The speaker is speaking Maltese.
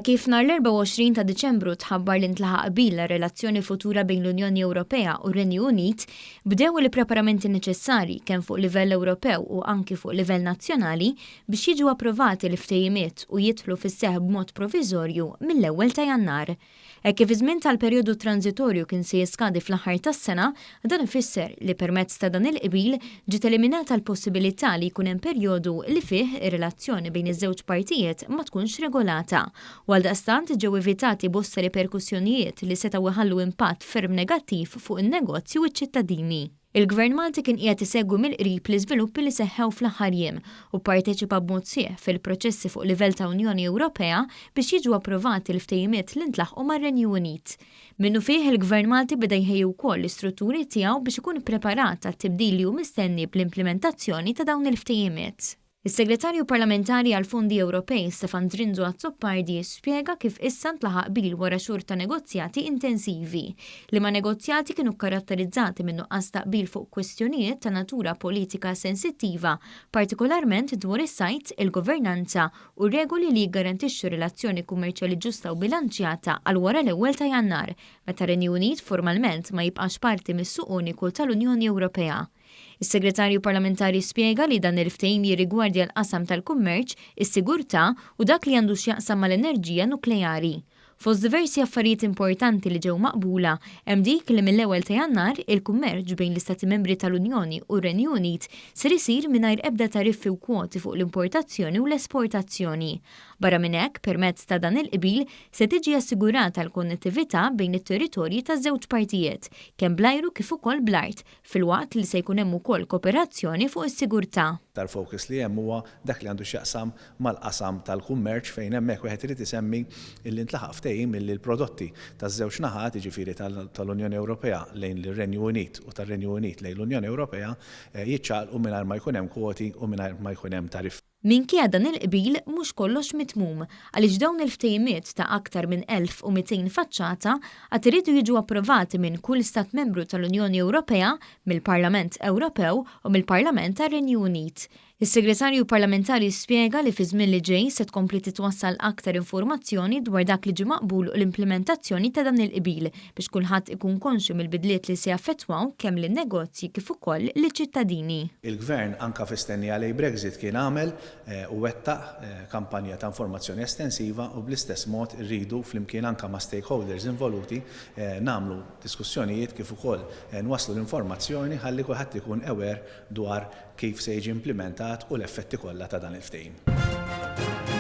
Kif nhar l-24 ta' Diċembru tħabbar li ntlaħaq qbil relazzjoni futura bejn l-Unjoni Ewropea u r-Renju Unit, bdew il-preparamenti neċessarji kemm fuq livell Ewropew u anki fuq livell nazzjonali biex jiġu approvati l-ftehimiet u jidħlu fis-seħħ b'mod proviżorju mill-ewwel ta' Jannar. Kif iż-żmien tal-perjodu transitorju kien se jiskadi fl-aħħar tas-sena, dan ifisser li permezz ta' dan il-qbil ġiet eliminata l-possibilità li jkun hemm perjodu li fih ir-relazzjoni bejn iż-żewġ partijiet ma tkunx regolata. Għaldaqstant ġew evitati bosta reperkussjonijiet li setgħu iħallu impatt ferm negattiv fuq in-negozji u ċ-ċittadini. Il-Gvern Malti kien qiegħed isegwi mill-qrib l-iżviluppi li seħħew fl-aħħar jiem u pparteċipa b'mod sieħ fil-proċessi fuq livell ta' Unjoni Ewropea biex jiġu approvati l-ftehimiet li ntlaħqu mar-Renju Unit. Minnu fih il-Gvern Malti beda jħejju wkoll l-istrutturi tiegħu biex ikun ippreparat għat-tibdil li hu mistenni bl-implementazzjoni ta' dawn il-ftehimiet. Is-Segretarju Parlamentari għall-Fondi Ewropej Stefan Zrinzo Azzopardi spjega kif issa ntlaħaq qbil wara xhur ta' negozjati intensivi li ma' negozjati kienu kkaratterizzati minn nuqqas taqbil fuq kwestjonijiet ta' natura politika sensittiva, partikolarment dwar is-sajt, il-governanza u regoli li jiggarantixxu relazzjoni kummerċjali ġusta u bilanċjata għal wara l-ewwel ta' Jannar, meta Renju Unit formalment ma jibqax parti mis-suq uniku tal-Unjoni Ewropea. Is-Segretarju Parlamentari spjega li dan il-ftehim jirrigwardja l-qasam tal-kummerċ, is-sigurtà u dak li għandu x'jaqsam mal-enerġija nukleari. Fost diversi affarijiet importanti li ġew maqbula, hemm dik li mill-ewwel ta' Jannar il-kummerċ bejn l-Istati Membri tal-Unjoni u r-Renju Unit ser isir mingħajr ebda tariffi u kwoti fuq l-importazzjoni u l-esportazzjoni. Barra minn hekk, permezz ta' dan il-qbil se tiġi assigurata l-konnettività bejn it-territorji taż-żewġ partijiet, kemm bl-ajru kif ukoll bl-art, filwaqt li se jkun hemm ukoll kooperazzjoni fuq is-sigurtà. Tal-fokus li hemm huwa dak li għandu x'jaqsam mal-qasam tal-kummerċ fejn hemmhekk wieħed irid isemmi li ntlaħaq ftehim milli l-prodotti taż-żewġ naħat, jiġifieri tal-Unjoni Ewropea lejn ir-Renju Unit u tar-Renju Unit lejn l-Unjoni Ewropea jiċċaqlqu mingħajr ma jkun hemm kwoti u mingħajr ma jkun hemm tariff. Minkejja dan il-qbil mhux kollox mitmum għaliex dawn il-ftehimiet ta' aktar minn 1200 faċċata għad iridu jiġu approvati minn kull stat membru tal-Unjoni Ewropea, mill-Parlament Ewropew u mill-Parlament tar-Renju Unit. Is-Segretarju Parlamentari spjega li fi żmien li ġej se tkompli titwassal aktar informazzjoni dwar dak li ġie maqbul u l-implementazzjoni ta' dan il-qbil biex kulħadd ikun konxu mill-bidliet li se jaffettwaw kemm lin-negozji kif ukoll liċ-ċittadini. Il-Gvern anke f'istennija lejn Brexit kien għamel u wettaq kampanja ta' informazzjoni estensiva u bl-istess mod irridu flimkien anke ma' stakeholders involuti nagħmlu diskussjonijiet kif ukoll nwasslu l-informazzjoni ħalli kulħadd ikun aware dwar kif se jiġi implementat u l-effetti kollha ta' dan il-ftehim.